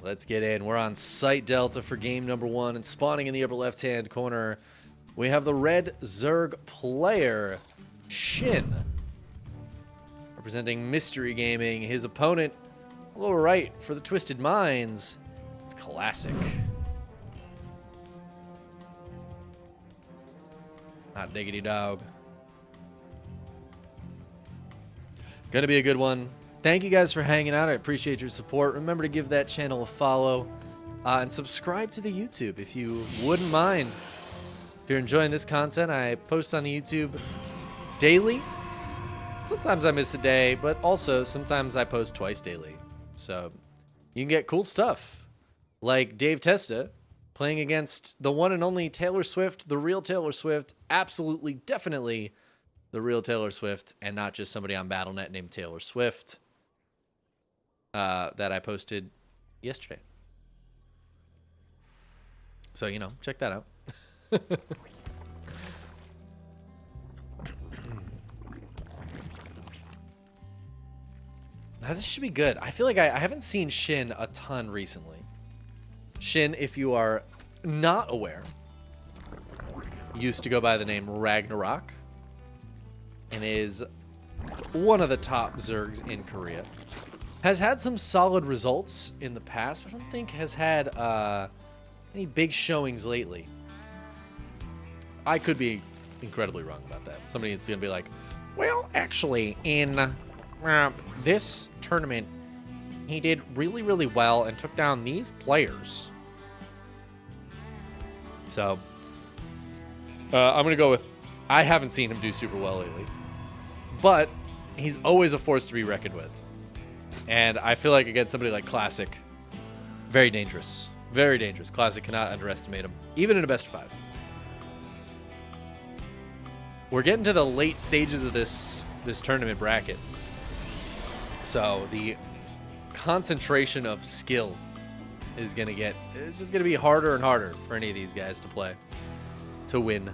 Let's get in. We're on site Delta for game number 1, and spawning in the upper left-hand corner, we have the red Zerg player, Shin, representing Mystery Gaming. His opponent, a little right for the Twisted Minds, it's Classic. Not diggity dog. Gonna be a good one. Thank you guys for hanging out. I appreciate your support. Remember to give that channel a follow and subscribe to the YouTube if you wouldn't mind. If you're enjoying this content, I post on the YouTube daily. Sometimes I miss a day, but also sometimes I post twice daily. So you can get cool stuff like Dave Testa playing against the one and only Taylor Swift, the real Taylor Swift, absolutely, definitely the real Taylor Swift, and not just somebody on BattleNet named Taylor Swift that I posted yesterday. So, you know, check that out. Now, this should be good. I feel like I haven't seen Shin a ton recently. Shin, if you are not aware, used to go by the name RagnaroK and is one of the top Zergs in Korea. Has had some solid results in the past, but I don't think has had any big showings lately. I could be incredibly wrong about that. Somebody is going to be like, well, actually, in this tournament, he did really, really well and took down these players. So, I'm going to go with, I haven't seen him do super well lately. But he's always a force to be reckoned with. And I feel like against somebody like Classic, very dangerous. Very dangerous. Classic cannot underestimate him, even in a best of 5. We're getting to the late stages of this tournament bracket. So the concentration of skill is going to get, it's just going to be harder and harder for any of these guys to play, to win.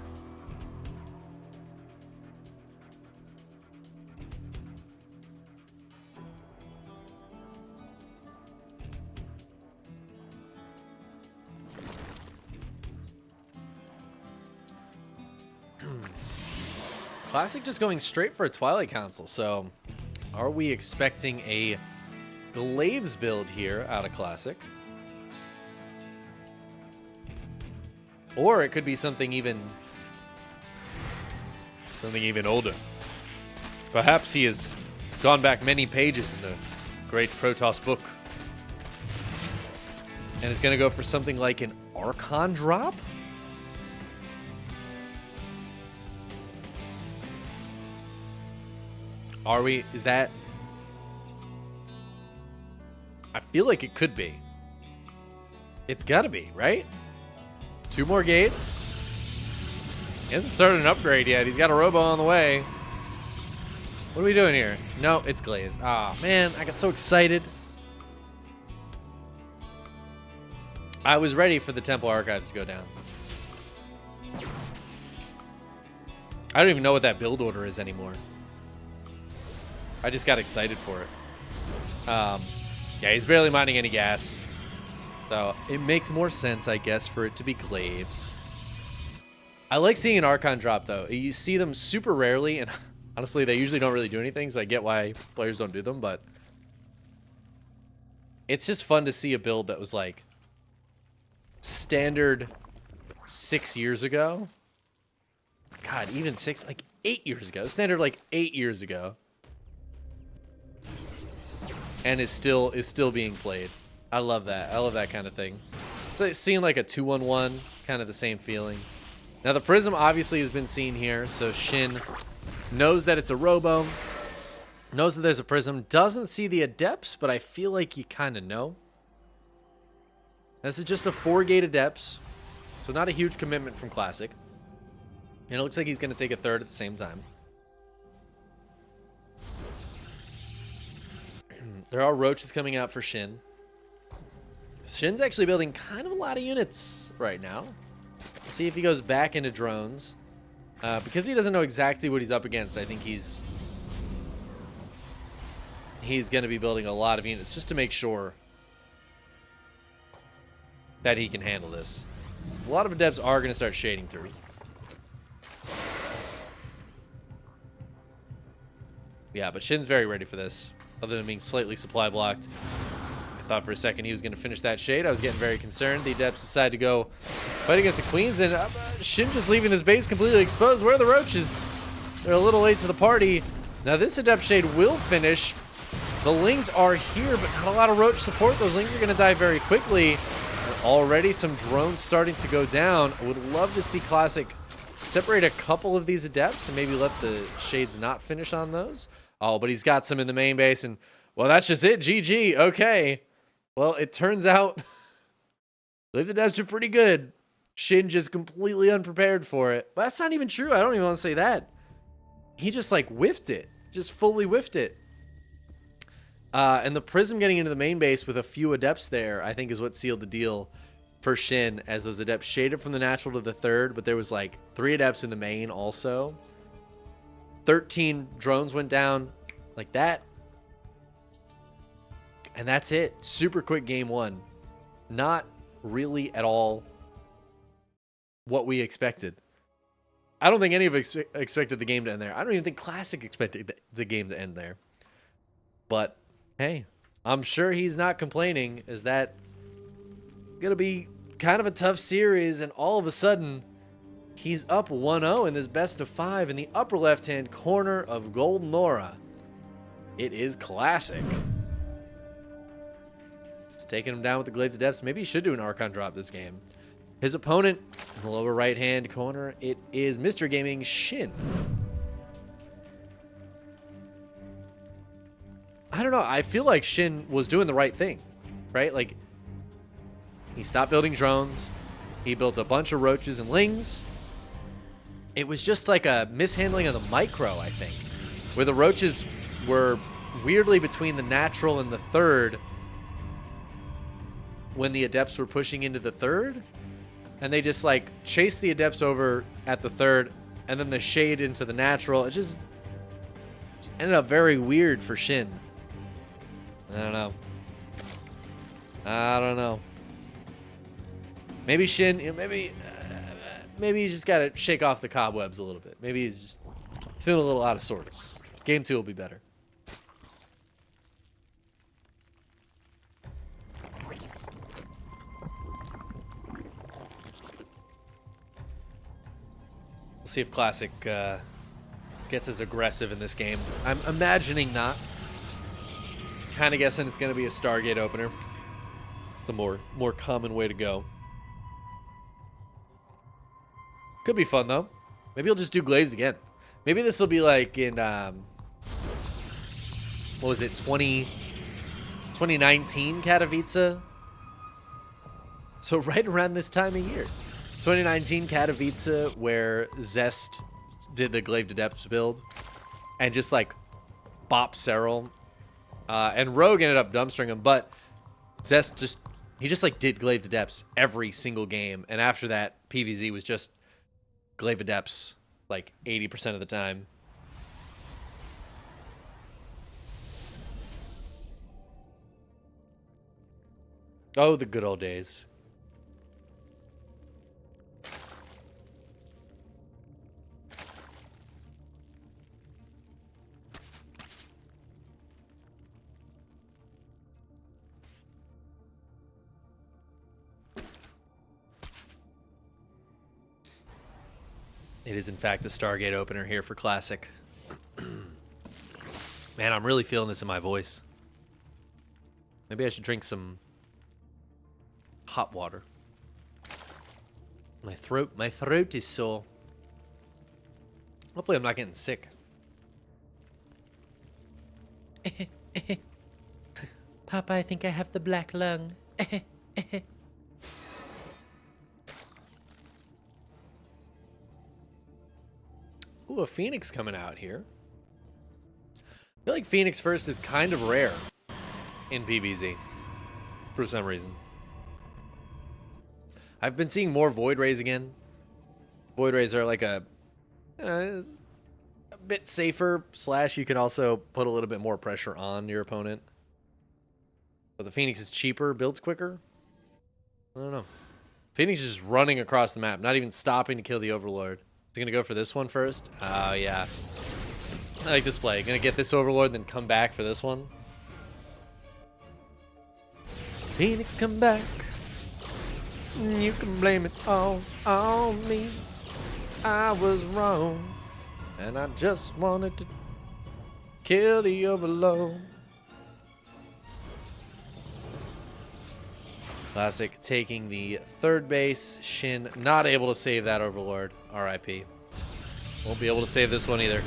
Classic just going straight for a Twilight Council, so are we expecting a Glaives build here out of Classic? Or it could be something even older. Perhaps he has gone back many pages in the great Protoss book and is going to go for something like an Archon drop? Are we? Is that? I feel like it could be. It's got to be, right? 2 more gates. He hasn't started an upgrade yet. He's got a robo on the way. What are we doing here? No, it's Glaze. Ah, man, I got so excited. I was ready for the Temple Archives to go down. I don't even know what that build order is anymore. I just got excited for it. Yeah, he's barely mining any gas. So it makes more sense, I guess, for it to be Glaives. I like seeing an Archon drop, though. You see them super rarely, and honestly, they usually don't really do anything, so I get why players don't do them, but it's just fun to see a build that was, like, standard 6 years ago. God, even 8 years ago. Standard, like, 8 years ago. And is still being played. I love that. I love that kind of thing. So seeing like a 2-1-1, kind of the same feeling. Now the Prism obviously has been seen here, so Shin knows that it's a Robo, knows that there's a Prism, doesn't see the Adepts, but I feel like you kind of know. This is just a 4-gate Adepts, so not a huge commitment from Classic. And it looks like he's going to take a 3rd at the same time. There are Roaches coming out for Shin. Shin's actually building kind of a lot of units right now. We'll see if he goes back into drones. Because he doesn't know exactly what he's up against, I think he's going to be building a lot of units just to make sure that he can handle this. A lot of adepts are going to start shading through. Yeah, but Shin's very ready for this, other than being slightly supply blocked. I thought for a second he was going to finish that shade. I was getting very concerned. The adepts decide to go fight against the queens, and Shin just leaving his base completely exposed. Where are the roaches? They're a little late to the party. Now this adept shade will finish. The lings are here, but not a lot of roach support. Those lings are going to die very quickly. And already some drones starting to go down. I would love to see Classic separate a couple of these adepts and maybe let the shades not finish on those. Oh, but he's got some in the main base, and well, that's just it. GG. Okay. Well, it turns out the adepts are pretty good. Shin just completely unprepared for it. But that's not even true. I don't even want to say that. He just like whiffed it. Just fully whiffed it. And the Prism getting into the main base with a few adepts there, I think, is what sealed the deal for Shin, as those adepts shaded from the natural to the third, but there was like 3 adepts in the main also. 13 drones went down like that. And that's it. Super quick game 1. Not really at all what we expected. I don't think any of us expected the game to end there. I don't even think Classic expected the game to end there. But hey, I'm sure he's not complaining. Is that going to be kind of a tough series? And all of a sudden, he's up 1-0 in this best of 5 in the upper left-hand corner of Golden Aura. It is Classic. He's taking him down with the Glaive to Depths. Maybe he should do an Archon drop this game. His opponent in the lower right-hand corner, it is Mr. Gaming Shin. I don't know. I feel like Shin was doing the right thing, right? Like, he stopped building drones. He built a bunch of roaches and lings. It was just like a mishandling of the micro, I think, where the roaches were weirdly between the natural and the third when the adepts were pushing into the third. And they just like chased the adepts over at the third and then the shade into the natural. It just ended up very weird for Shin. I don't know. I don't know. Maybe Shin, maybe he's just got to shake off the cobwebs a little bit. Maybe he's just feeling a little out of sorts. Game 2 will be better. We'll see if Classic gets as aggressive in this game. I'm imagining not. Kind of guessing it's going to be a Stargate opener. It's the more common way to go. Could be fun, though. Maybe he'll just do Glaives again. Maybe this will be like in, what was it, 2019 Katowice? So right around this time of year. 2019 Katowice, where Zest did the Glaive to Depths build and just like bop Serral. And Rogue ended up dumpstering him, but Zest just like did Glaive to Depths every single game. And after that, PVZ was just Glaive to Depths like 80% of the time. Oh, the good old days. It is, in fact, a Stargate opener here for Classic. Man, I'm really feeling this in my voice. Maybe I should drink some hot water. My throat is sore. Hopefully I'm not getting sick. Papa, I think I have the black lung. Ooh, a Phoenix coming out here. I feel like Phoenix first is kind of rare in PvZ for some reason. I've been seeing more Void Rays again. Void Rays are like a bit safer, / you can also put a little bit more pressure on your opponent. But the Phoenix is cheaper, builds quicker. I don't know. Phoenix is just running across the map, not even stopping to kill the Overlord. Is he going to go for this one first? Oh, yeah. I like this play. Going to get this Overlord, then come back for this one. Phoenix, come back. You can blame it all on me. I was wrong, and I just wanted to kill the Overlord. Classic taking the third base. Shin not able to save that Overlord. RIP. Won't be able to save this one either.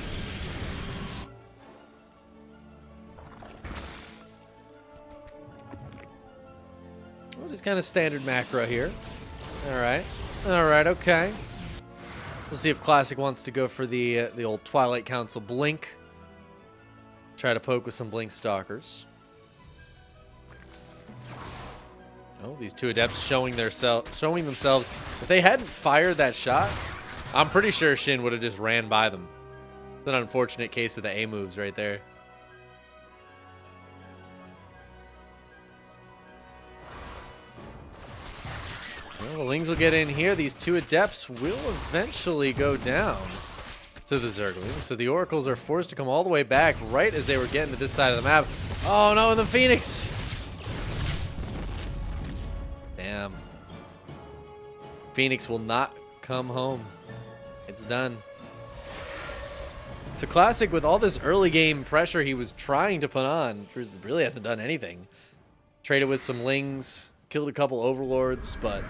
Well, just kind of standard macro here. Alright. Alright, okay. Let's see if Classic wants to go for the old Twilight Council Blink. Try to poke with some Blink Stalkers. Oh, these two adepts showing themselves. If they hadn't fired that shot, I'm pretty sure Shin would have just ran by them. It's an unfortunate case of the A moves right there. Well, the Lings will get in here. These two adepts will eventually go down to the Zerglings. So the Oracles are forced to come all the way back right as they were getting to this side of the map. Oh no, the Phoenix! Damn. Phoenix will not come home. It's done. So Classic, with all this early game pressure he was trying to put on, really hasn't done anything. Traded with some Lings, killed a couple Overlords, but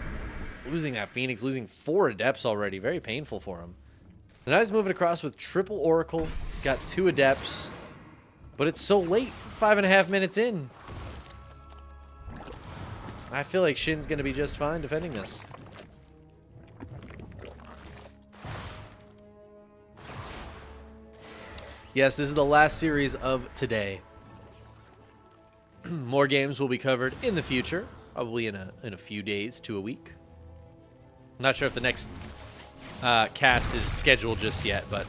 losing that Phoenix, losing 4 Adepts already, very painful for him. So now he's moving across with triple Oracle. He's got 2 Adepts, but it's so late, 5.5 minutes in. I feel like Shin's going to be just fine defending this. Yes, this is the last series of today. More games will be covered in the future, probably in a few days to a week. I'm not sure if the next cast is scheduled just yet, but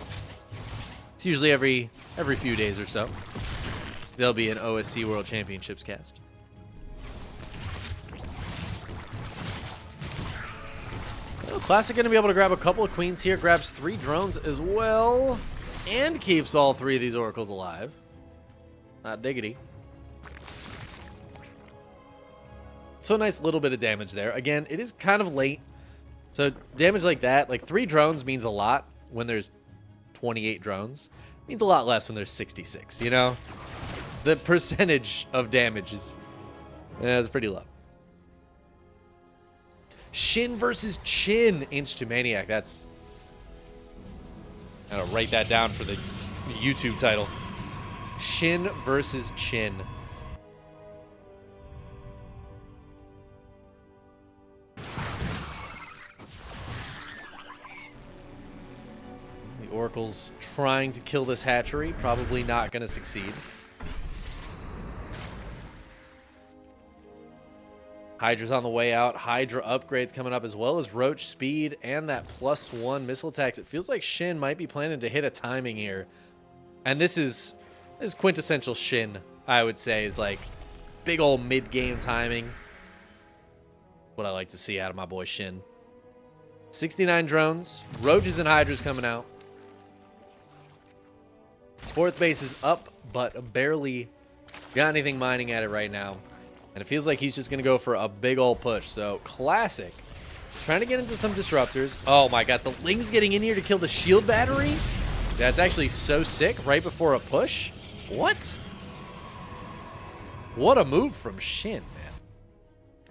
it's usually every few days or so. There'll be an OSC World Championships cast. Classic going to be able to grab a couple of queens here, grabs 3 drones as well, and keeps all 3 of these Oracles alive. Not diggity. So a nice little bit of damage there. Again, it is kind of late. So damage like that, like 3 drones means a lot when there's 28 drones. Means a lot less when there's 66, you know? The percentage of damage is pretty low. Shin versus Chin, Inch to Maniac. That's... I gotta write that down for the YouTube title. Shin versus Chin. The Oracle's trying to kill this hatchery. Probably not gonna succeed. Hydra's on the way out. Hydra upgrades coming up, as well as Roach speed and that +1 missile attacks. It feels like Shin might be planning to hit a timing here. And this is quintessential Shin, I would say, is like big old mid-game timing. What I like to see out of my boy Shin. 69 drones. Roaches and Hydras coming out. His 4th base is up, but barely got anything mining at it right now. And it feels like he's just going to go for a big old push. So, Classic. Trying to get into some disruptors. Oh my god, the Ling's getting in here to kill the shield battery? That's actually so sick right before a push. What? What a move from Shin, man.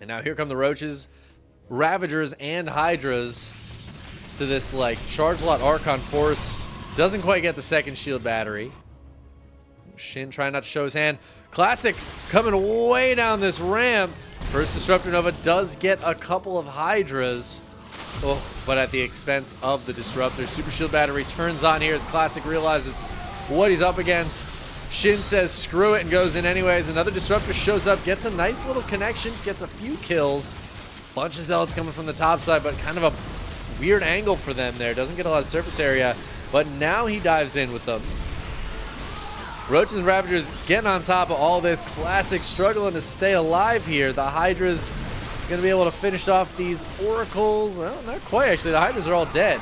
And now here come the Roaches, Ravagers, and Hydras to this, like, Charge Lot Archon Force. Doesn't quite get the 2nd shield battery. Shin trying not to show his hand. Classic coming way down this ramp. First Disruptor Nova does get a couple of Hydras. Oh, but at the expense of the Disruptor. Super Shield Battery turns on here as Classic realizes what he's up against. Shin says screw it and goes in anyways. Another Disruptor shows up, gets a nice little connection, gets a few kills. Bunch of Zealots coming from the top side, but kind of a weird angle for them there. Doesn't get a lot of surface area, but now he dives in with them. Roaches and Ravagers getting on top of all this. Classic struggling to stay alive here. The Hydras going to be able to finish off these oracles. Well, not quite, actually. The hydras are all dead.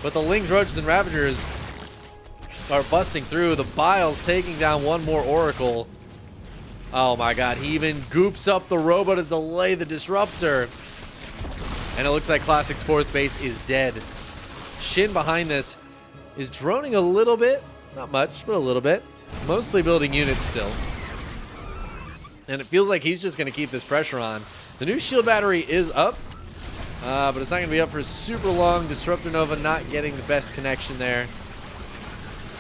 But the lings, roaches, and ravagers are busting through. The bile's taking down one more oracle. Oh my god, he even goops up the robo to delay the disruptor. And it looks like Classic's fourth base is dead. Shin behind this is droning a little bit. Not much, but a little bit. Mostly building units still. And it feels like he's just going to keep this pressure on. The new shield battery is up. But it's not going to be up for super long. Disruptor Nova not getting the best connection there.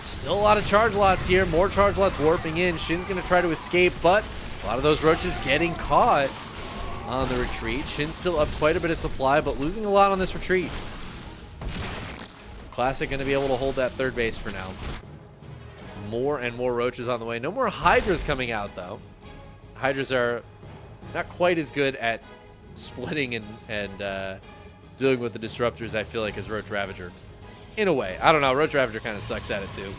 Still a lot of charge lots here. More charge lots warping in. Shin's going to try to escape, but a lot of those roaches getting caught on the retreat. Shin's still up quite a bit of supply, but losing a lot on this retreat. Classic going to be able to hold that third base for now. More and more roaches on the way. No more hydras coming out, though. Hydras are not quite as good at splitting and dealing with the disruptors, I feel like, as Roach Ravager. In a way. I don't know. Roach Ravager kind of sucks at it, too.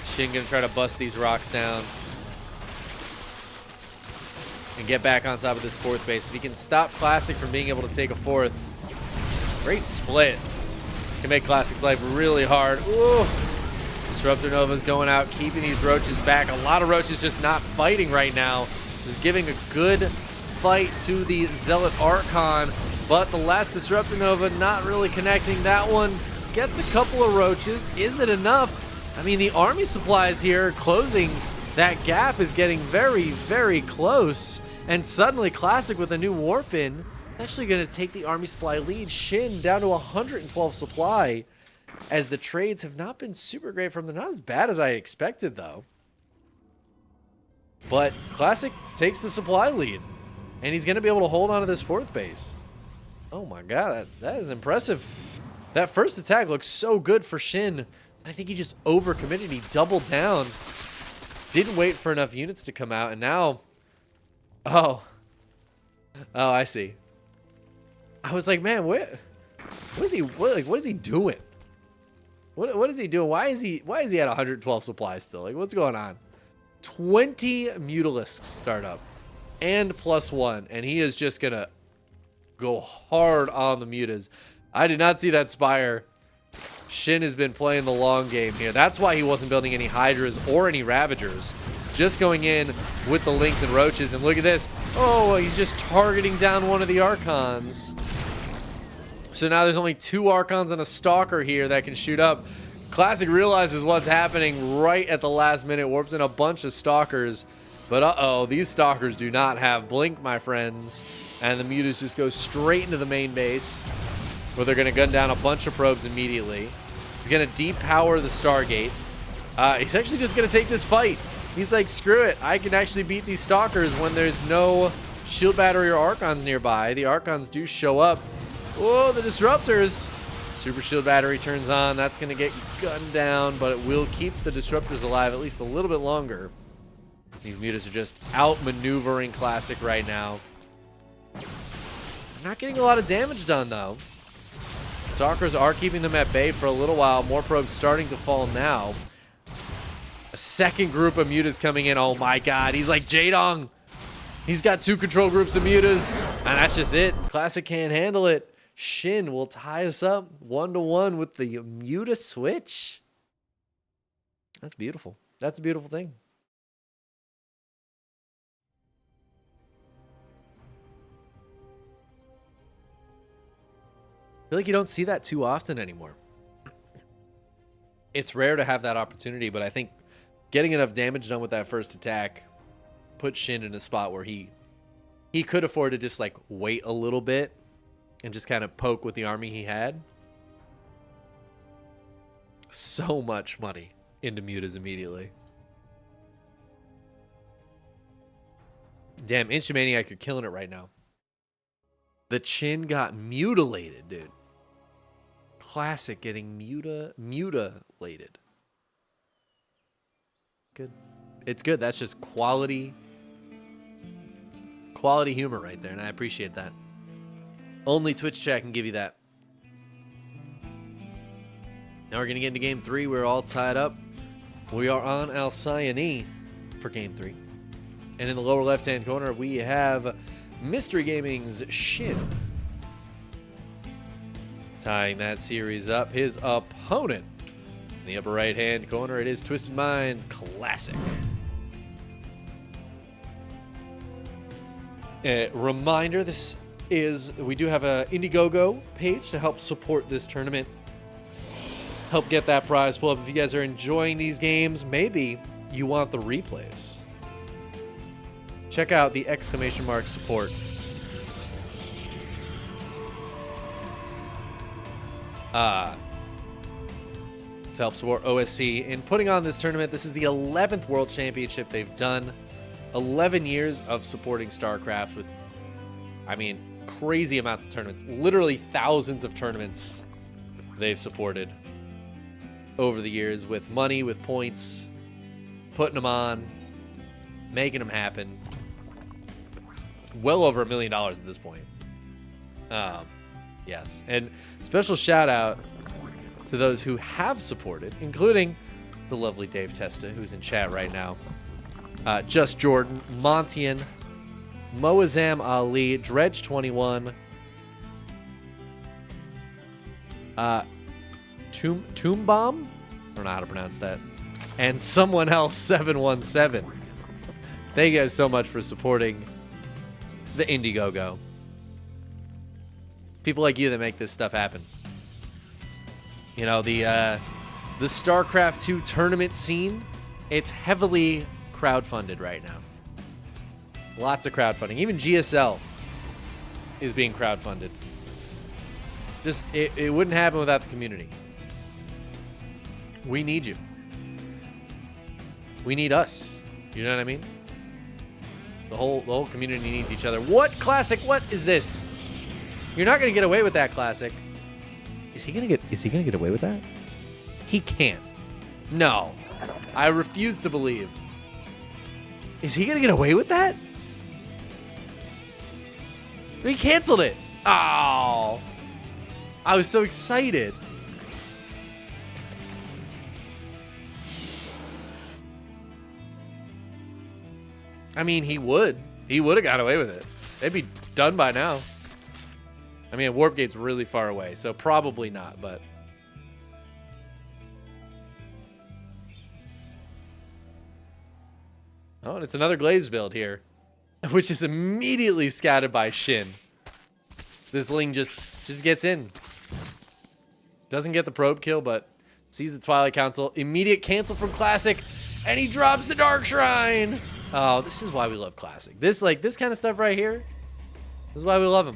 Shin going to try to bust these rocks down and get back on top of this fourth base. If he can stop Classic from being able to take a fourth, great split. Can make Classic's life really hard. Ooh. Disruptor Nova's going out, keeping these roaches back. A lot of roaches just not fighting right now. Just giving a good fight to the Zealot Archon. But the last Disruptor Nova not really connecting. That one gets a couple of roaches. Is it enough? I mean, the army supplies here closing. That gap is getting very, very close. And suddenly Classic with a new warp in, actually going to take the army supply lead. Shin down to 112 supply. As the trades have not been super great from them. Not as bad as I expected, though. But Classic takes the supply lead. And he's going to be able to hold on to this fourth base. Oh my god, that is impressive. That first attack looks so good for Shin. I think he just overcommitted. He doubled down. Didn't wait for enough units to come out. And now... Oh, I see. I was like, man, what is he doing? What is he doing? Why is he at 112 supplies still? Like, what's going on? 20 Mutalisks start up and +1, and he is just gonna go hard on the mutas. I did not see that Spire. Shin has been playing the long game here. That's why he wasn't building any Hydras or any Ravagers. Just going in with the Lynx and Roaches, and look at this. Oh, he's just targeting down one of the Archons. So now there's only 2 Archons and a Stalker here that can shoot up. Classic realizes what's happening right at the last minute, warps in a bunch of Stalkers. But uh-oh, these Stalkers do not have Blink, my friends. And the Mutas just go straight into the main base, where they're going to gun down a bunch of probes immediately. He's going to depower the Stargate. He's actually just going to take this fight. He's like, screw it. I can actually beat these Stalkers when there's no shield battery or Archons nearby. The Archons do show up. Whoa, the Disruptors. Super shield battery turns on. That's going to get gunned down, but it will keep the Disruptors alive at least a little bit longer. These Mutas are just outmaneuvering Classic right now. Not getting a lot of damage done, though. Stalkers are keeping them at bay for a little while. More probes starting to fall now. A second group of Mutas coming in. Oh my god, he's like Jaedong. He's got 2 control groups of Mutas. And that's just it. Classic can't handle it. Shin will tie us up 1-1 with the Muta switch. That's beautiful. That's a beautiful thing. I feel like you don't see that too often anymore. It's rare to have that opportunity, but I think getting enough damage done with that first attack put Shin in a spot where he could afford to just like wait a little bit and just kind of poke with the army he had. So much money into Mutas immediately. Damn, Instrumaniac, you're killing it right now. The chin got mutilated, dude. Classic getting mutilated. Good. It's good. That's just quality humor right there, and I appreciate that. Only Twitch chat can give you that. Now we're going to get into game 3. We're all tied up. We are on Alcyone for for Game 3. And in the lower left-hand corner, we have Mystery Gaming's Shin. Tying that series up, his opponent. In the upper right-hand corner, it is Twisted Minds Classic. A reminder, we do have a Indiegogo page to help support this tournament. Help get that prize pull up. If you guys are enjoying these games, maybe you want the replays. Check out the ! support. To help support OSC in putting on this tournament. This is the 11th World Championship they've done. 11 years of supporting StarCraft with, crazy amounts of tournaments. Literally thousands of tournaments they've supported over the years with money, with points, putting them on, making them happen. Well over $1 million at this point. Yes. And special shout out to those who have supported, including the lovely Dave Testa, who's in chat right now. Just Jordan, Montian, Moazam Ali, Dredge21, Tomb Bomb? I don't know how to pronounce that. And someone else, 717. Thank you guys so much for supporting the Indiegogo. People like you that make this stuff happen. You know, the StarCraft 2 tournament scene, it's heavily crowdfunded right now. Lots of crowdfunding. Even GSL is being crowdfunded. Just, it wouldn't happen without the community. We need you. We need us. You know what I mean? The whole community needs each other. What, Classic? What is this? You're not gonna get away with that, Classic. Is he gonna get away with that? He can't. No. I refuse to believe. Is he gonna get away with that? He canceled it. Oh. I was so excited. I mean, he would. He would have got away with it. They'd be done by now. I mean, Warp Gate's really far away, so probably not, but... Oh, and it's another Glaives build here, which is immediately scouted by Shin. This Ling just gets in. Doesn't get the probe kill, but sees the Twilight Council. Immediate cancel from Classic, and he drops the Dark Shrine! Oh, this is why we love Classic. This kind of stuff right here, this is why we love him.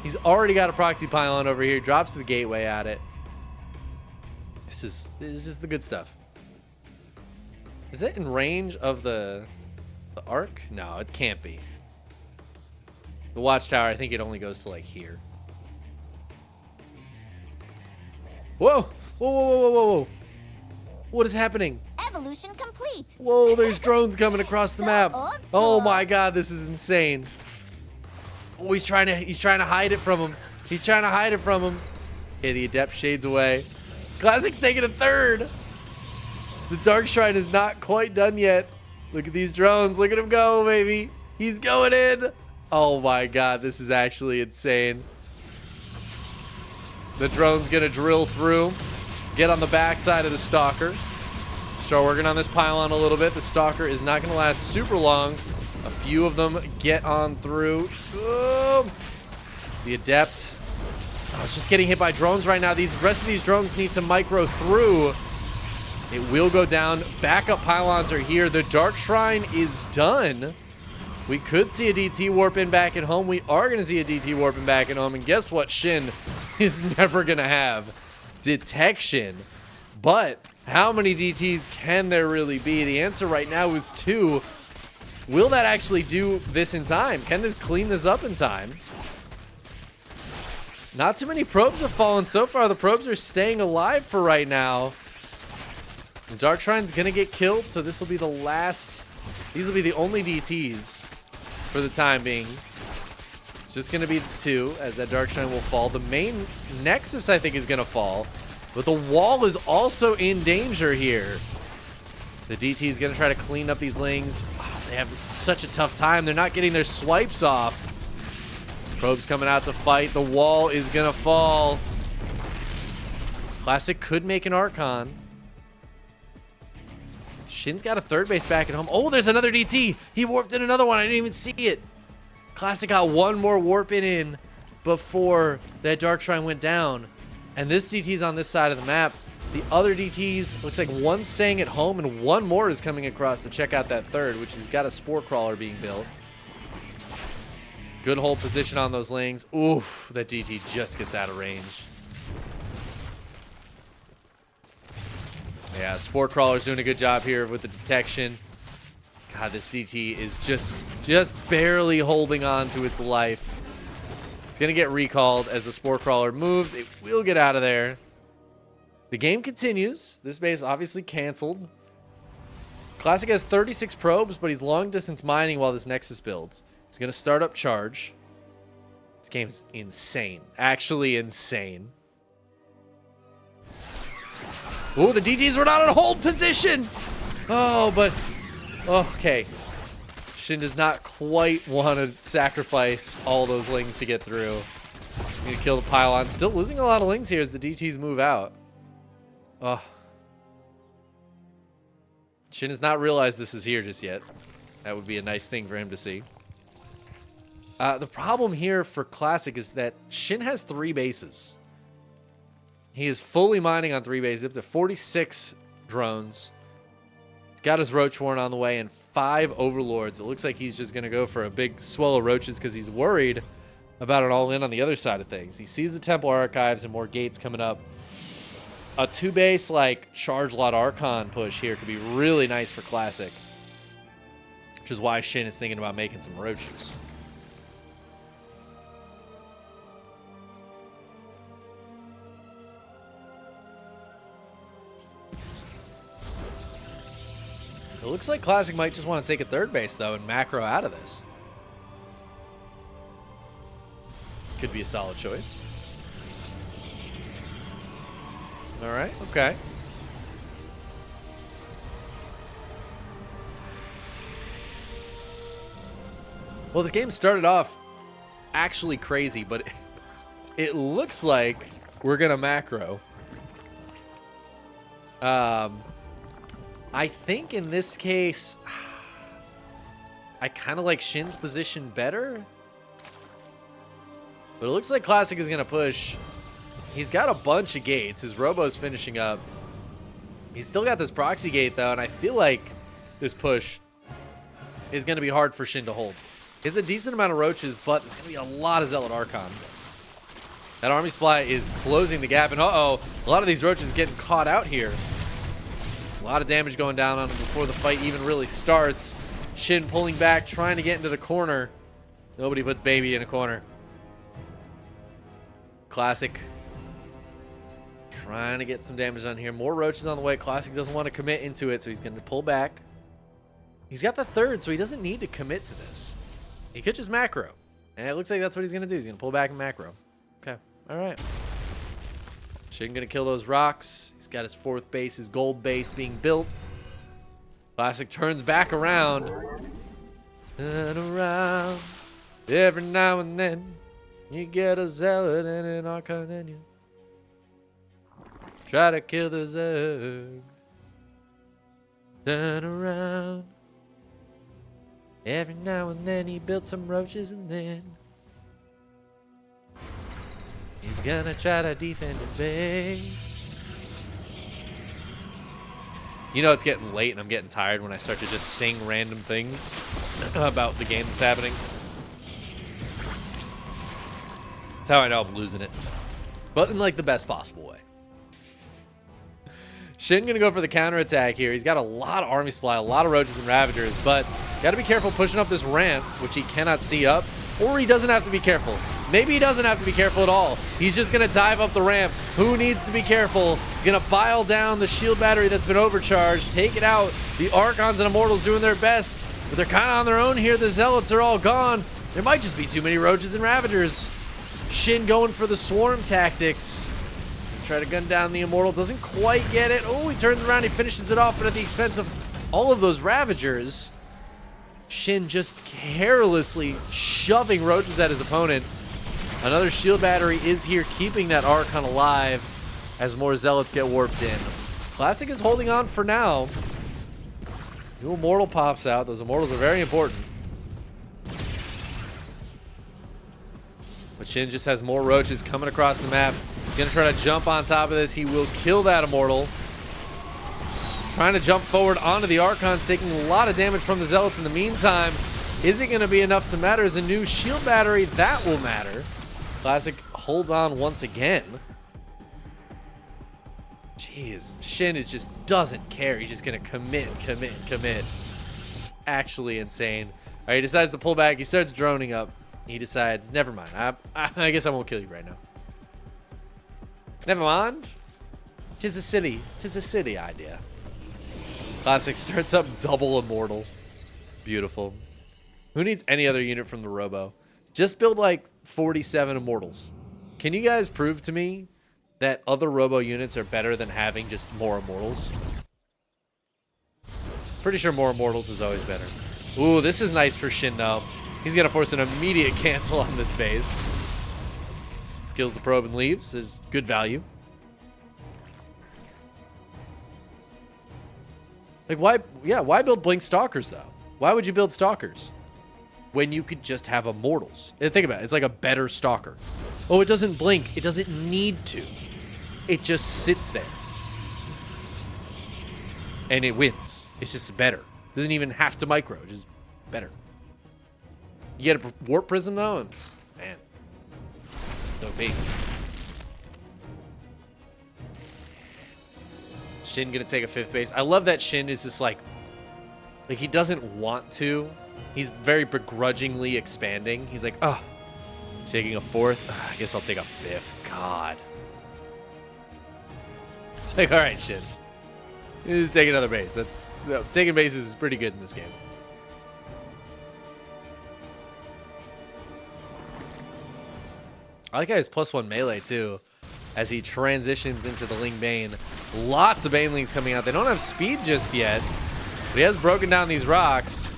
He's already got a proxy pylon over here. Drops the gateway at it. This is just the good stuff. Is that in range of the arc? No, it can't be. The watchtower, I think it only goes to like here. Whoa! Whoa, whoa, whoa, whoa, whoa, whoa. What is happening? Evolution complete. Whoa, there's drones coming across the map. Oh my god, this is insane. Oh, he's trying to hide it from him. He's trying to hide it from him. Okay, the Adept shades away. Classic's taking a third. The Dark Shrine is not quite done yet. Look at these drones. Look at him go, baby. He's going in. Oh my god, this is actually insane. The drone's gonna drill through. Get on the backside of the Stalker. Start working on this pylon a little bit. The Stalker is not gonna last super long. A few of them get on through. Boom. The Adept. Oh, it's just getting hit by drones right now. The rest of these drones need to micro through. It will go down. Backup pylons are here. The Dark Shrine is done. We could see a DT warp in back at home. We are going to see a DT warp in back at home. And guess what? Shin is never going to have detection. But how many DTs can there really be? The answer right now is 2. Will that actually do this in time? Can this clean this up in time? Not too many probes have fallen so far. The probes are staying alive for right now. The Dark Shrine's gonna get killed, so this will be the last. These will be the only DTs for the time being. It's just gonna be the 2 as that Dark Shrine will fall. The main Nexus, I think, is gonna fall, but the wall is also in danger here. The DT is going to try to clean up these lings. Oh, they have such a tough time. They're not getting their swipes off. Probe's coming out to fight. The wall is going to fall. Classic could make an Archon. Shin's got a third base back at home. Oh, there's another DT. He warped in another one. I didn't even see it. Classic got one more warping in before that Dark Shrine went down. And this DT's on this side of the map. The other DTs, looks like one staying at home and one more is coming across to check out that third, which has got a Spore Crawler being built. Good hold position on those lings. Oof, that DT just gets out of range. Yeah, Spore Crawler's doing a good job here with the detection. God, this DT is just barely holding on to its life. It's going to get recalled as the Spore Crawler moves. It will get out of there. The game continues. This base obviously canceled. Classic has 36 probes, but he's long distance mining while this Nexus builds. He's going to start up charge. This game's insane. Actually insane. Oh, the DTs were not in hold position. Oh, but okay. Shin does not quite want to sacrifice all those lings to get through. He's going to kill the pylon. Still losing a lot of lings here as the DTs move out. Oh. Shin has not realized this is here just yet. That would be a nice thing for him to see. The problem here for Classic is that Shin has 3 bases. He is fully mining on 3 bases, up to 46 drones. Got his Roach Warren on the way and 5 Overlords. It looks like he's just going to go for a big swell of roaches because he's worried about it all in on the other side of things. He sees the Temple Archives and more gates coming up. A 2-base, like, Charge Lot Archon push here could be really nice for Classic. Which is why Shin is thinking about making some roaches. It looks like Classic might just want to take a third base, though, and macro out of this. Could be a solid choice. All right, okay. Well, this game started off actually crazy, but it looks like we're going to macro. I think in this case, I kind of like Shin's position better. But it looks like Classic is going to push. He's got a bunch of gates. His Robo's finishing up. He's still got this proxy gate, though, and I feel like this push is going to be hard for Shin to hold. He has a decent amount of roaches, but there's going to be a lot of Zealot Archon. That Army Supply is closing the gap, and uh-oh, a lot of these roaches getting caught out here. A lot of damage going down on him before the fight even really starts. Shin pulling back, trying to get into the corner. Nobody puts baby in a corner. Classic trying to get some damage on here. More roaches on the way. Classic doesn't want to commit into it, so he's going to pull back. He's got the third, so he doesn't need to commit to this. He could just macro. And it looks like that's what he's going to do. He's going to pull back and macro. Okay. All right. Shin going to kill those rocks. He's got his 4th base, his gold base being built. Classic turns back around. Turn around. Every now and then, you get a Zealot and an Archon in you. Try to kill the Zerg. Turn around. Every now and then he built some roaches and then he's gonna try to defend his base. You know it's getting late and I'm getting tired when I start to just sing random things about the game that's happening. That's how I know I'm losing it. But in like the best possible way. Shin gonna go for the counterattack here. He's got a lot of army supply, a lot of roaches and ravagers, but gotta be careful pushing up this ramp, which he cannot see up, or he doesn't have to be careful. Maybe he doesn't have to be careful at all. He's just gonna dive up the ramp. Who needs to be careful? He's gonna bile down the shield battery that's been overcharged, take it out. The Archons and Immortals doing their best, but they're kind of on their own here. The Zealots are all gone. There might just be too many roaches and ravagers. Shin going for the swarm tactics. Try to gun down the Immortal. Doesn't quite get it. Oh, he turns around. He finishes it off, but at the expense of all of those Ravagers. Shin just carelessly shoving roaches at his opponent. Another shield battery is here, keeping that Archon alive as more Zealots get warped in. Classic is holding on for now. New Immortal pops out. Those Immortals are very important. But Shin just has more roaches coming across the map. He's going to try to jump on top of this. He will kill that Immortal. Trying to jump forward onto the Archons, taking a lot of damage from the Zealots in the meantime. Is it going to be enough to matter? As a new shield battery, that will matter. Classic holds on once again. Jeez, Shin just doesn't care. He's just going to commit. Actually insane. All right, he decides to pull back. He starts droning up. He decides, never mind. I guess I won't kill you right now. Never mind. Tis a city idea. Classic starts up double Immortal. Beautiful. Who needs any other unit from the Robo? Just build like 47 Immortals. Can you guys prove to me that other Robo units are better than having just more Immortals? Pretty sure more Immortals is always better. Ooh, this is nice for Shin though. He's gonna force an immediate cancel on this base. Kills the probe and leaves. Is good value. Like, why build Blink Stalkers, though? Why would you build Stalkers when you could just have Immortals? And think about it. It's like a better Stalker. Oh, it doesn't blink. It doesn't need to. It just sits there. And it wins. It's just better. It doesn't even have to micro. It's just better. You get a Warp Prism, though, and man. So big. Shin gonna take a 5th base. I love that Shin is just like he doesn't want to. He's very begrudgingly expanding. He's like, oh, taking a 4th. I guess I'll take a 5th. God. It's like, all right, Shin. You just take another base. Taking bases is pretty good in this game. I like how he's +1 melee too. As he transitions into the Ling Bane. Lots of Banelings coming out. They don't have speed just yet, but he has broken down these rocks.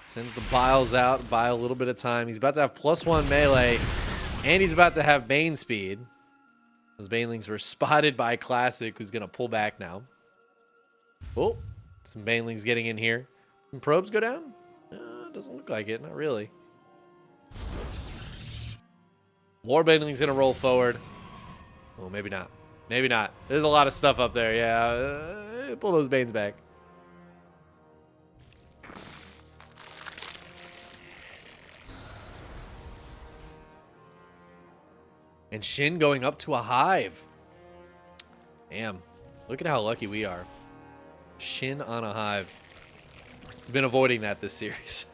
Sends the Biles out, buy a little bit of time. He's about to have +1 melee, and he's about to have Bane speed. Those Banelings were spotted by Classic, who's going to pull back now. Oh, some Banelings getting in here. Some probes go down? Doesn't look like it, not really. More Banelings going to roll forward. Oh, maybe not. Maybe not. There's a lot of stuff up there. Yeah, pull those Banes back. And Shin going up to a hive. Damn. Look at how lucky we are. Shin on a hive. We've been avoiding that this series.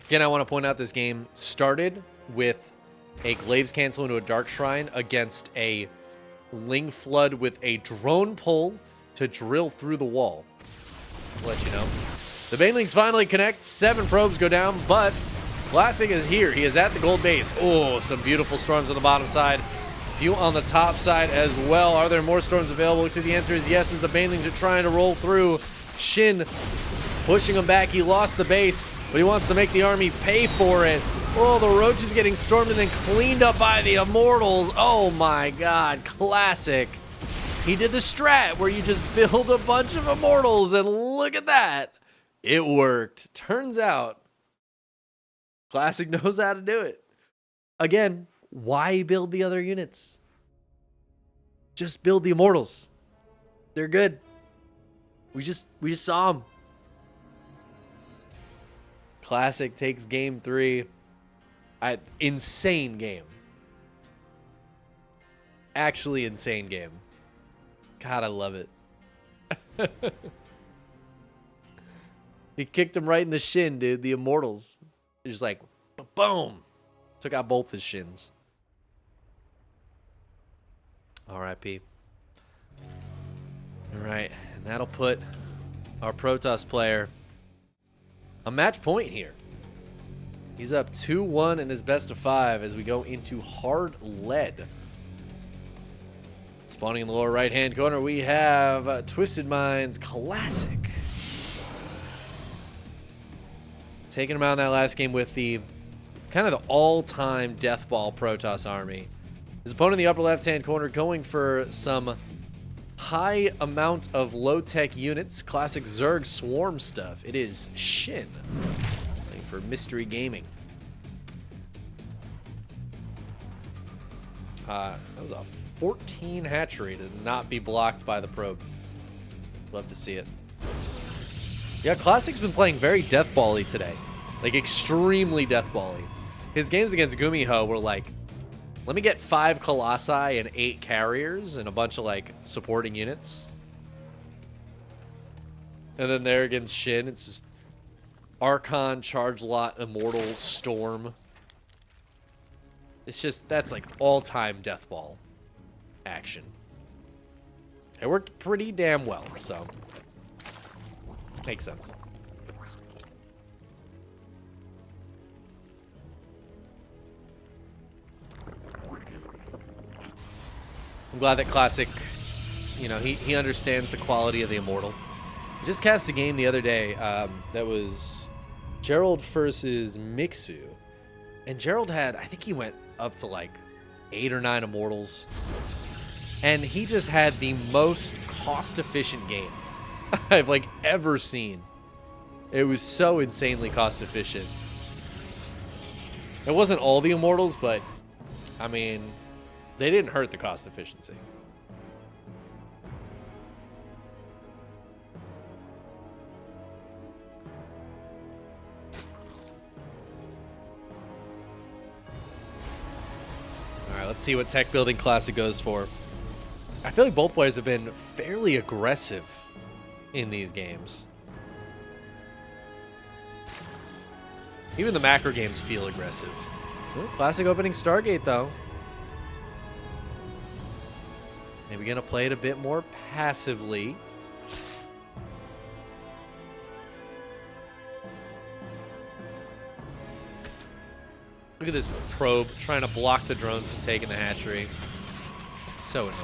Again, I want to point out this game started with a Glaives cancel into a Dark Shrine against a Ling Flood with a drone pull to drill through the wall. I'll let you know. The Banelings finally connect. 7 probes go down, but Classic is here. He is at the gold base. Oh, some beautiful storms on the bottom side. Few on the top side as well. Are there more storms available? Looks like the answer is yes, as the Banelings are trying to roll through. Shin pushing him back. He lost the base, but he wants to make the army pay for it. Oh, the Roach is getting stormed and then cleaned up by the Immortals. Oh my God, Classic. He did the strat where you just build a bunch of Immortals, and look at that. It worked. Turns out, Classic knows how to do it. Again, why build the other units? Just build the Immortals. They're good. We just saw them. Classic takes game 3. Insane game. Actually insane game. God, I love it. He kicked him right in the shin, dude. The Immortals. Just like, boom. Took out both his shins. R.I.P. All right, and that'll put our Protoss player a match point here. He's up 2-1 in his best of 5 as we go into hard lead. Spawning in the lower right-hand corner, we have Twisted Minds Classic. Taking him out in that last game with the kind of the all-time Deathball Protoss army. His opponent in the upper left-hand corner going for some high amount of low-tech units, classic Zerg Swarm stuff. It is Shin, playing for Mystery Gaming. That was a 14 hatchery to not be blocked by the probe. Love to see it. Yeah, Classic's been playing very Deathball-y today. Like, extremely Deathball-y. His games against Gumiho were like, let me get 5 Colossi and 8 carriers and a bunch of, like, supporting units. And then there against Shin, it's just Archon, Charge Lot, Immortal, Storm. It's just, that's like all-time Deathball action. It worked pretty damn well, so makes sense. I'm glad that Classic, you know, he understands the quality of the Immortal. I just cast a game the other day that was Gerald versus Mixu. And Gerald had, I think he went up to like 8 or 9 Immortals. And he just had the most cost-efficient game I've like ever seen. It was so insanely cost-efficient. It wasn't all the Immortals, but I mean, they didn't hurt the cost efficiency. Let's see what tech building Classic goes for. I feel like both players have been fairly aggressive in these games. Even the macro games feel aggressive. Ooh, Classic opening Stargate, though. Maybe gonna play it a bit more passively. Look at this probe trying to block the drones from taking the hatchery. So annoying.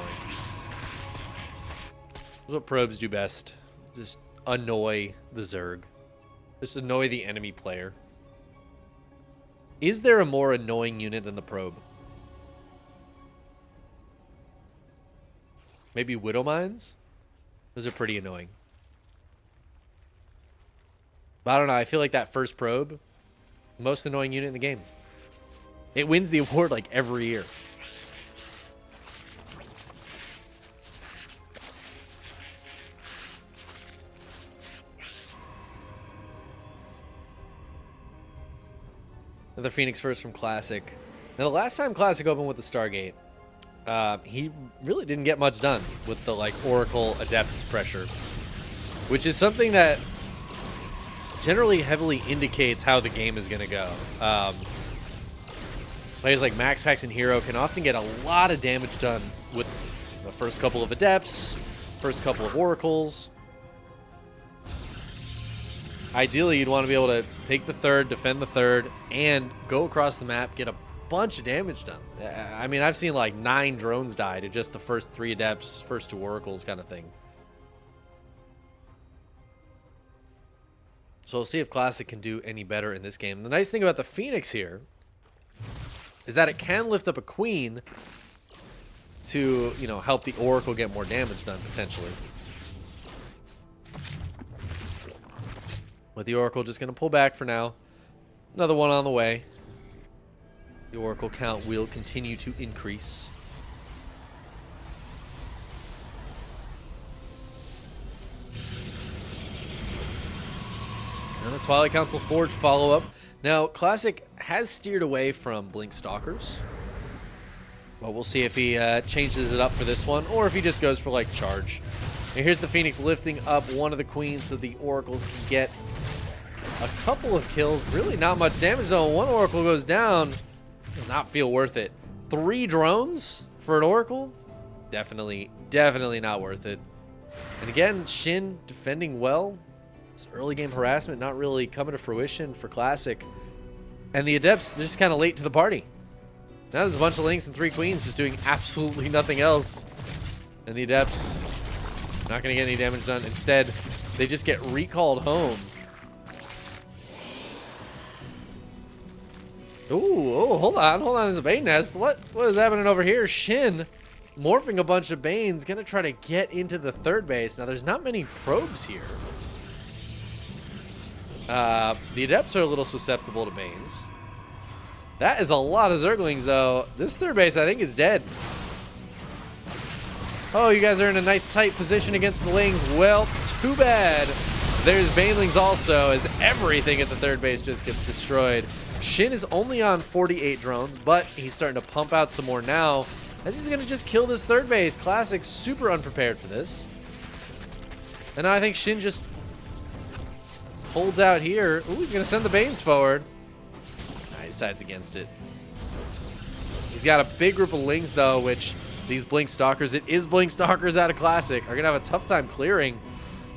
This is what probes do best. Just annoy the Zerg. Just annoy the enemy player. Is there a more annoying unit than the probe? Maybe Widow Mines? Those are pretty annoying. But I don't know. I feel like that first probe, most annoying unit in the game. It wins the award like every year. Another Phoenix first from Classic. Now, the last time Classic opened with the Stargate, he really didn't get much done with the like Oracle Adepts pressure, which is something that generally heavily indicates how the game is going to go. Players like Max Pax and Hero can often get a lot of damage done with the first couple of Adepts, first couple of Oracles. Ideally, you'd want to be able to take the third, defend the third, and go across the map, get a bunch of damage done. I mean, I've seen like 9 drones die to just the first 3 Adepts, first 2 Oracles kind of thing. So we'll see if Classic can do any better in this game. The nice thing about the Phoenix here is that it can lift up a Queen to, you know, help the Oracle get more damage done, potentially. With the Oracle just going to pull back for now. Another one on the way. The Oracle count will continue to increase. And the Twilight Council Forge follow-up. Now, Classic has steered away from Blink Stalkers. But we'll see if he changes it up for this one, or if he just goes for, like, Charge. And here's the Phoenix lifting up one of the Queens so the Oracles can get a couple of kills. Really not much damage, though. One Oracle goes down. Does not feel worth it. 3 drones for an Oracle? Definitely not worth it. And again, Shin defending well. This early game harassment not really coming to fruition for Classic. And the Adepts, they're just kind of late to the party. Now there's a bunch of Lynx and 3 Queens just doing absolutely nothing else. And the Adepts not going to get any damage done. Instead, they just get recalled home. Ooh, oh, hold on. There's a Bane nest. What is happening over here? Shin morphing a bunch of Banes, going to try to get into the third base. Now, there's not many probes here. The Adepts are a little susceptible to Banes. That is a lot of Zerglings, though. This third base, I think, is dead. Oh, you guys are in a nice tight position against the Lings. Well, too bad. There's Banelings also, as everything at the third base just gets destroyed. Shin is only on 48 drones, but he's starting to pump out some more now, as he's going to just kill this third base. Classic, super unprepared for this. And now I think Shin just holds out here. Ooh, he's going to send the Banes forward. Nah, he decides against it. He's got a big group of Lings, though, which these Blink Stalkers, it is Blink Stalkers out of Classic, are going to have a tough time clearing.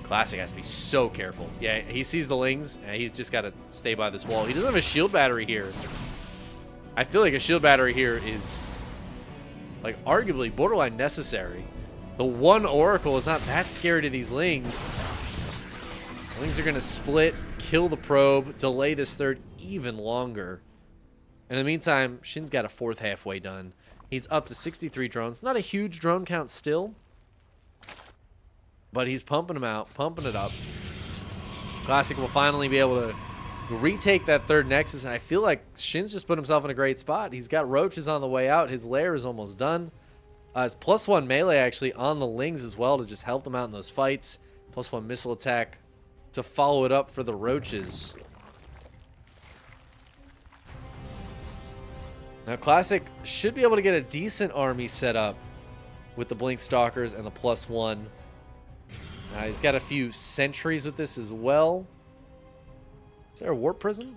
Classic has to be so careful. Yeah, he sees the Lings, and he's just got to stay by this wall. He doesn't have a shield battery here. I feel like a shield battery here is, like, arguably borderline necessary. The one Oracle is not that scary to these Lings. The Lings are going to split, kill the probe, delay this third even longer. In the meantime, Shin's got a fourth halfway done. He's up to 63 drones. Not a huge drone count still, but he's pumping them out, pumping it up. Classic will finally be able to retake that third Nexus, and I feel like Shin's just put himself in a great spot. He's got Roaches on the way out. His lair is almost done. His +1 melee actually on the Lings as well to just help them out in those fights. +1 missile attack to follow it up for the Roaches. Now, Classic should be able to get a decent army set up with the Blink Stalkers and the +1. He's got a few sentries with this as well. Is there a Warp Prism?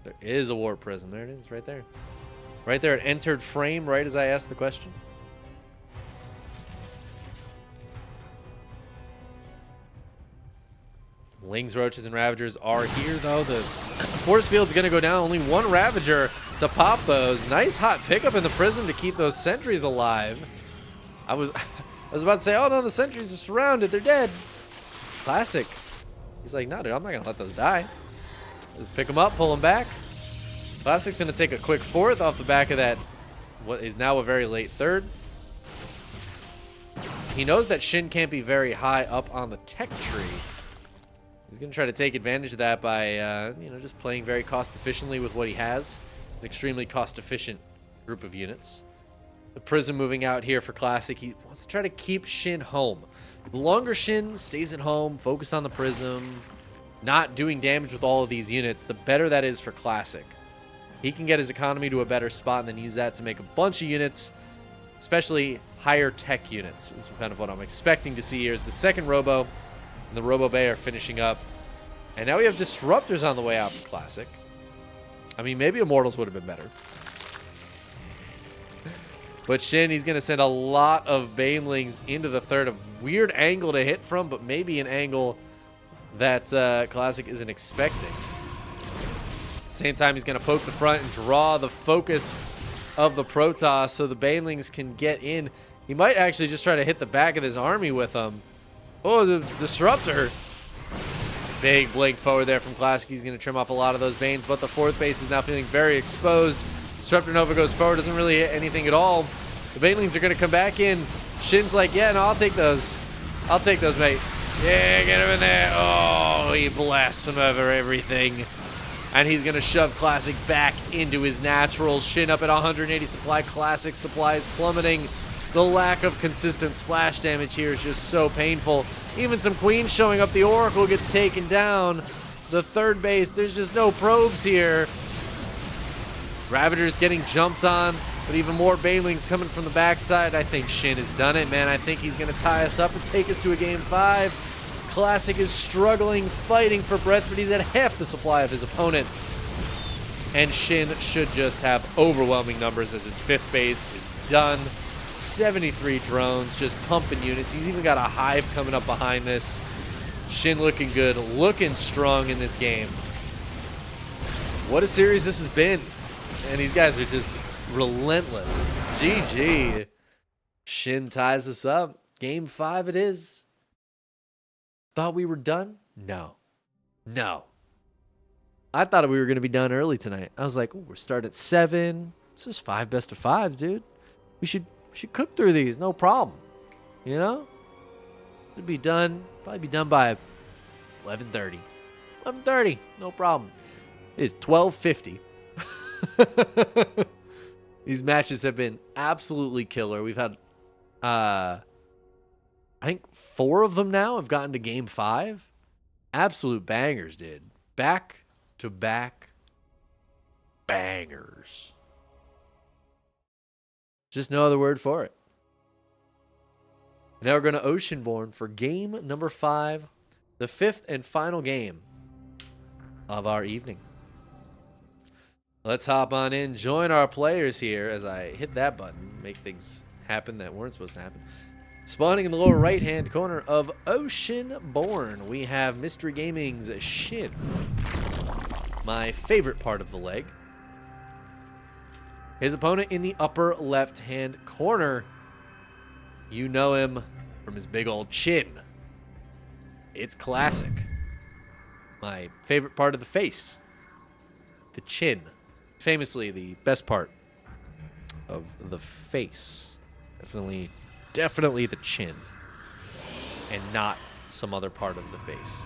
There is a Warp Prism. There it is, right there. Right there, it entered frame right as I asked the question. Lings, Roaches, and Ravagers are here, though. The force field's going to go down. Only one Ravager to pop those. Nice hot pickup in the Prism to keep those sentries alive. I was about to say, oh no, the sentries are surrounded. They're dead. Classic. He's like, no, dude, I'm not going to let those die. Just pick them up, pull them back. Classic's going to take a quick fourth off the back of that, what is now a very late third. He knows that Shin can't be very high up on the tech tree. He's going to try to take advantage of that by, just playing very cost efficiently with what he has. An extremely cost efficient group of units. The Prism moving out here for Classic. He wants to try to keep Shin home. The longer Shin stays at home, focused on the Prism, not doing damage with all of these units, the better that is for Classic. He can get his economy to a better spot and then use that to make a bunch of units, especially higher tech units, is kind of what I'm expecting to see here. Is the second Robo and the Robo Bay are finishing up. And now we have Disruptors on the way out for Classic. I mean, maybe Immortals would have been better. But Shin, he's going to send a lot of Banelings into the third. A weird angle to hit from, but maybe an angle that Classic isn't expecting. At the same time, he's going to poke the front and draw the focus of the Protoss so the Banelings can get in. He might actually just try to hit the back of his army with them. Oh, the Disruptor. Big blink forward there from Classic. He's going to trim off a lot of those Banes, but the fourth base is now feeling very exposed. Disruptor Nova goes forward, doesn't really hit anything at all. The Banelings are going to come back in. Shin's like, yeah, no, I'll take those. I'll take those, mate. Yeah, get him in there. Oh, he blasts him over everything. And he's going to shove Classic back into his natural. Shin up at 180 supply. Classic supplies plummeting. The lack of consistent splash damage here is just so painful. Even some Queens showing up. The Oracle gets taken down. The third base, there's just no probes here. Ravager's getting jumped on, but even more Banelings coming from the backside. I think Shin has done it, man. I think he's going to tie us up and take us to a game 5. Classic is struggling, fighting for breath, but he's at half the supply of his opponent. And Shin should just have overwhelming numbers as his fifth base is done. 73 drones, just pumping units. He's even got a hive coming up behind this. Shin looking good, looking strong in this game. What a series this has been. And these guys are just relentless. GG. Shin ties us up. Game 5 it is. Thought we were done? No. No. I thought we were going to be done early tonight. I was like, ooh, we're starting at 7. It's just 5 best of 5s, dude. We should cook through these, no problem. You know? Should be done, probably be done by 11:30. 11:30, no problem. It is 12:50. These matches have been absolutely killer. We've had, I think 4 of them now have gotten to game 5. Absolute bangers, dude. Back to back bangers. Just no other word for it. Now we're going to Oceanborn for game number 5, the 5th and final game of our evening. Let's hop on in, join our players here as I hit that button, make things happen that weren't supposed to happen. Spawning in the lower right-hand corner of Oceanborn, we have Mystery Gaming's Shin, my favorite part of the leg. His opponent in the upper left-hand corner, you know him from his big old chin. It's classic. My favorite part of the face, the chin. Famously, the best part of the face. Definitely the chin. And not some other part of the face.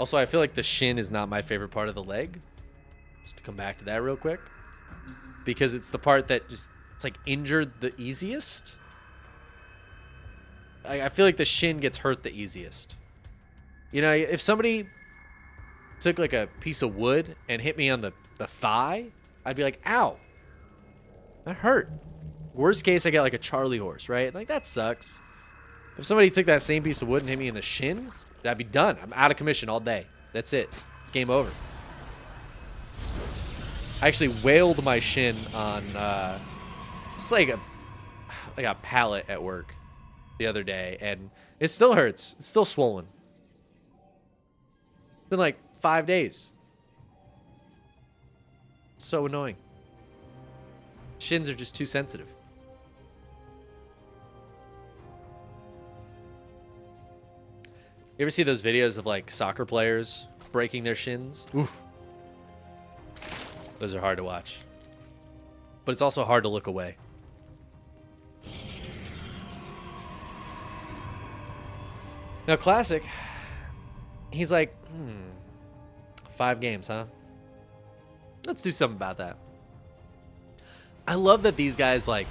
Also, I feel like the shin is not my favorite part of the leg. Just to come back to that real quick. Because it's the part that just, it's like injured the easiest. I feel like the shin gets hurt the easiest. You know, if somebody took like a piece of wood and hit me on the thigh, I'd be like, ow. That hurt. Worst case, I get like a Charlie horse, right? Like, that sucks. If somebody took that same piece of wood and hit me in the shin, that'd be done. I'm out of commission all day. That's it. It's game over. I actually wailed my shin on just like a pallet at work the other day, and it still hurts. It's still swollen. It's been like 5 days. So annoying. Shins are just too sensitive. You ever see those videos of like soccer players breaking their shins? Oof. Those are hard to watch. But it's also hard to look away. Now, Classic, he's like, 5 games, huh? Let's do something about that. I love that these guys, like,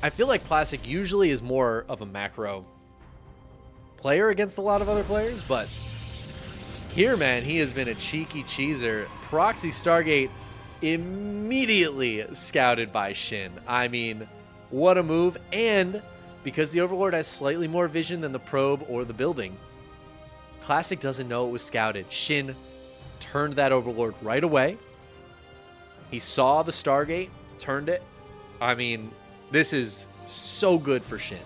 I feel like Classic usually is more of a macro player against a lot of other players, but here, man, he has been a cheeky cheeser. Proxy Stargate immediately scouted by Shin. I mean, what a move. And because the Overlord has slightly more vision than the probe or the building, Classic doesn't know it was scouted. Shin turned that Overlord right away. He saw the Stargate, turned it. I mean, this is so good for Shin.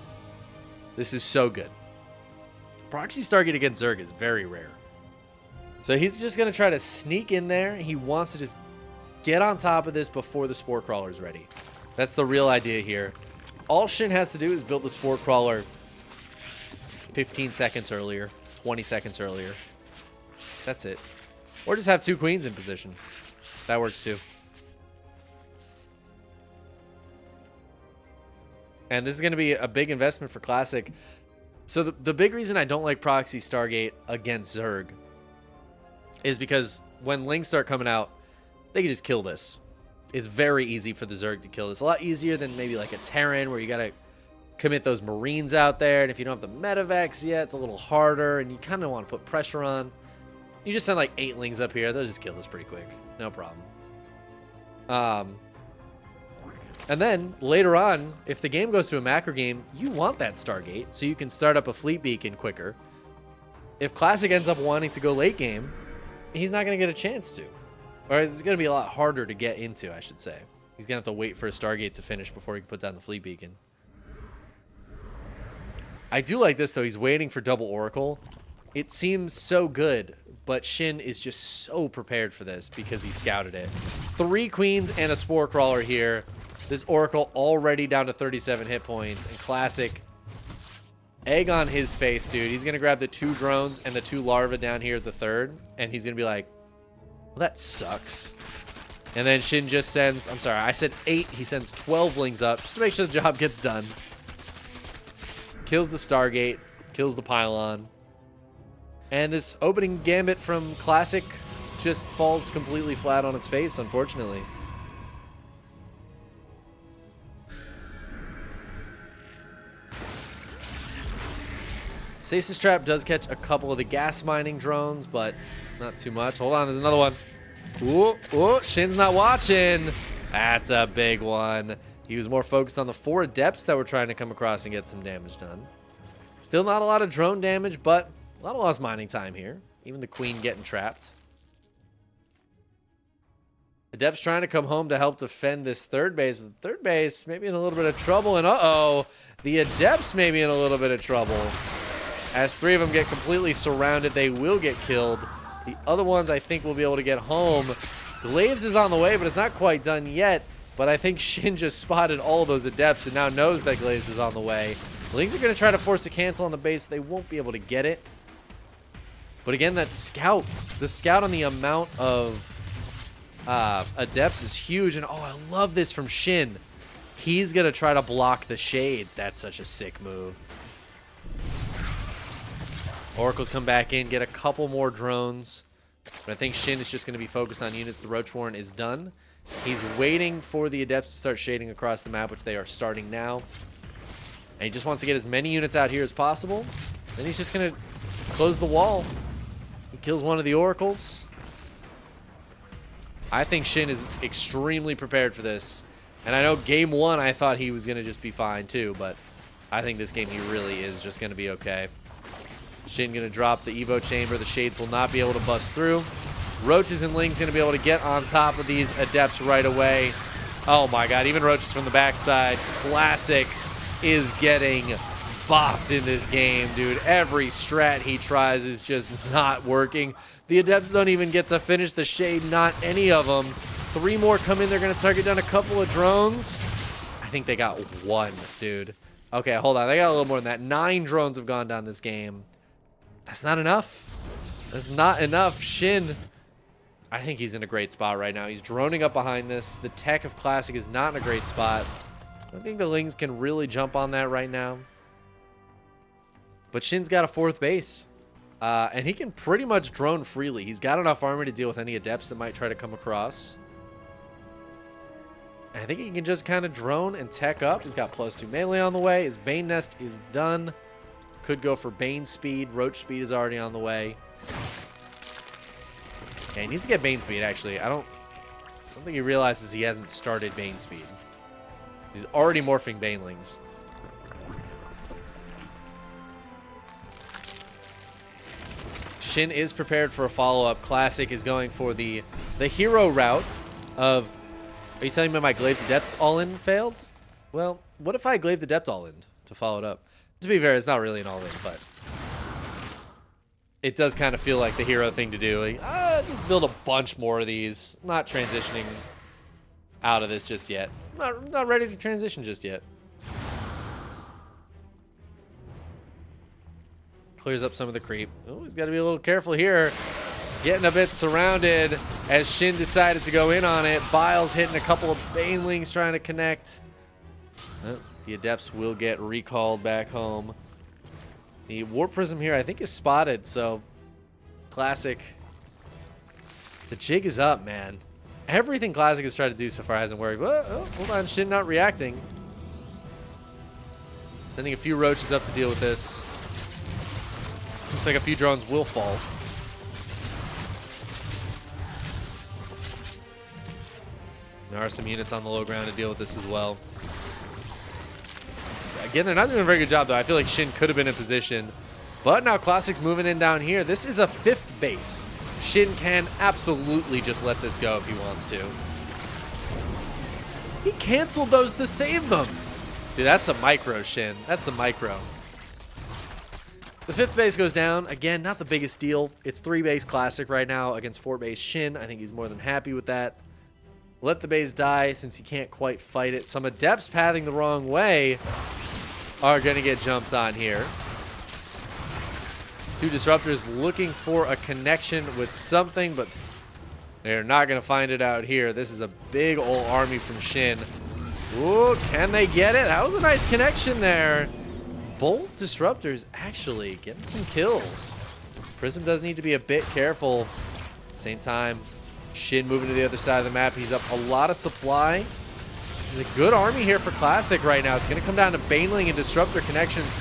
This is so good. Proxy Stargate against Zerg is very rare. So he's just going to try to sneak in there. He wants to just get on top of this before the Spore Crawler is ready. That's the real idea here. All Shin has to do is build the Spore Crawler 15 seconds earlier, 20 seconds earlier. That's it. Or just have 2 queens in position. That works too. And this is going to be a big investment for Classic. So the big reason I don't like Proxy Stargate against Zerg is because when Lings start coming out, they can just kill this. It's very easy for the Zerg to kill this. A lot easier than maybe like a Terran where you got to commit those Marines out there. And if you don't have the Medivacs yet, it's a little harder. And you kind of want to put pressure on. You just send like 8 Lings up here. They'll just kill this pretty quick. No problem. And then later on, if the game goes to a macro game, you want that Stargate so you can start up a fleet beacon quicker. If Classic ends up wanting to go late game, he's not going to get a chance to. Or it's going to be a lot harder to get into, I should say. He's going to have to wait for a Stargate to finish before he can put down the fleet beacon. I do like this, though. He's waiting for double Oracle. It seems so good, but Shin is just so prepared for this because he scouted it. 3 queens and a spore crawler here. This Oracle already down to 37 hit points. And Classic, egg on his face, dude. He's going to grab the 2 drones and the 2 larvae down here at the 3rd. And he's going to be like, well, that sucks. And then Shin just sends, I'm sorry, I said 8. He sends 12 lings up just to make sure the job gets done. Kills the Stargate, kills the pylon. And this opening gambit from Classic just falls completely flat on its face, unfortunately. Stasis Trap does catch a couple of the gas mining drones, but not too much. Hold on, there's another one. Ooh, ooh, Shin's not watching. That's a big one. He was more focused on the 4 adepts that were trying to come across and get some damage done. Still not a lot of drone damage, but a lot of lost mining time here. Even the queen getting trapped. Adepts trying to come home to help defend this 3rd base, but the 3rd base maybe in a little bit of trouble, and uh-oh, the adepts may be in a little bit of trouble. As 3 of them get completely surrounded, they will get killed. The other ones, I think, will be able to get home. Glaives is on the way, but it's not quite done yet. But I think Shin just spotted all of those adepts and now knows that Glaives is on the way. The Lings are going to try to force a cancel on the base. They won't be able to get it. But again, that scout, the scout on the amount of adepts is huge. And, oh, I love this from Shin. He's going to try to block the shades. That's such a sick move. Oracles come back in, get a couple more drones. But I think Shin is just going to be focused on units. The Roach Warren is done. He's waiting for the adepts to start shading across the map, which they are starting now. And he just wants to get as many units out here as possible. Then he's just going to close the wall. He kills one of the Oracles. I think Shin is extremely prepared for this. And I know game 1 I thought he was going to just be fine too, but I think this game he really is just going to be okay. Shin going to drop the Evo Chamber. The Shades will not be able to bust through. Roaches and Ling's going to be able to get on top of these Adepts right away. Oh my god, even Roaches from the backside. Classic is getting bopped in this game, dude. Every strat he tries is just not working. The Adepts don't even get to finish the Shade, not any of them. 3 more come in. They're going to target down a couple of drones. I think they got 1, dude. Okay, hold on. They got a little more than that. 9 drones have gone down this game. That's not enough. That's not enough. Shin, I think he's in a great spot right now. He's droning up behind this. The tech of Classic is not in a great spot. I think the Lings can really jump on that right now. But Shin's got a 4th base. And he can pretty much drone freely. He's got enough armor to deal with any Adepts that might try to come across. And I think he can just kind of drone and tech up. He's got +2 melee on the way. His Bane Nest is done. Could go for Bane speed. Roach speed is already on the way. Okay, he needs to get Bane speed, actually. I don't think he realizes he hasn't started Bane speed. He's already morphing Banelings. Shin is prepared for a follow-up. Classic is going for the hero route of... Are you telling me my Glaive Adept all-in failed? Well, what if I Glaive Adept all-in to follow it up? To be fair, it's not really an all-in, but it does kind of feel like the hero thing to do. Like, just build a bunch more of these. Not transitioning out of this just yet. Not ready to transition just yet. Clears up some of the creep. Oh, he's got to be a little careful here. Getting a bit surrounded as Shin decided to go in on it. Biles hitting a couple of Banelings trying to connect. Oh, the Adepts will get recalled back home. The Warp Prism here, I think, is spotted, so Classic. The jig is up, man. Everything Classic has tried to do so far hasn't worked. Oh, hold on, Shin not reacting. Sending a few Roaches up to deal with this. Looks like a few drones will fall. There are some units on the low ground to deal with this as well. Again, they're not doing a very good job, though. I feel like Shin could have been in position. But now Classic's moving in down here. This is a 5th base. Shin can absolutely just let this go if he wants to. He canceled those to save them. Dude, that's a micro, Shin. That's a micro. The 5th base goes down. Again, not the biggest deal. It's 3-base Classic right now against 4-base Shin. I think he's more than happy with that. Let the base die since he can't quite fight it. Some Adepts pathing the wrong way are going to get jumped on here. 2 Disruptors looking for a connection with something, but they're not going to find it out here. This is a big old army from Shin. Ooh, can they get it? That was a nice connection there. Both Disruptors actually getting some kills. Prism does need to be a bit careful. At the same time, Shin moving to the other side of the map. He's up a lot of supply. There's a good army here for Classic right now. It's going to come down to Baneling and Disruptor connections.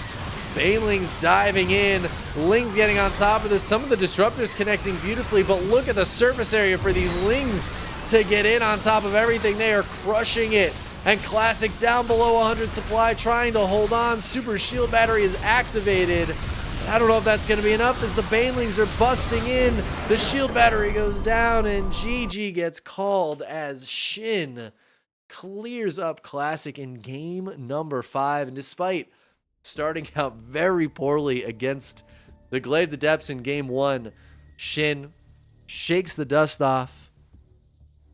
Baneling's diving in. Ling's getting on top of this. Some of the Disruptors connecting beautifully, but look at the surface area for these Lings to get in on top of everything. They are crushing it. And Classic down below 100 supply, trying to hold on. Super Shield Battery is activated. I don't know if that's going to be enough as the Banelings are busting in. The Shield Battery goes down, and GG gets called as Shin clears up Classic in game number 5. And despite starting out very poorly against the Glaive Adepts in game 1, Shin shakes the dust off,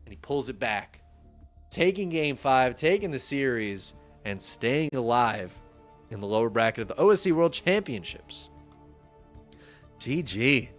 and he pulls it back. Taking game 5, taking the series, and staying alive in the lower bracket of the OSC World Championships. GG.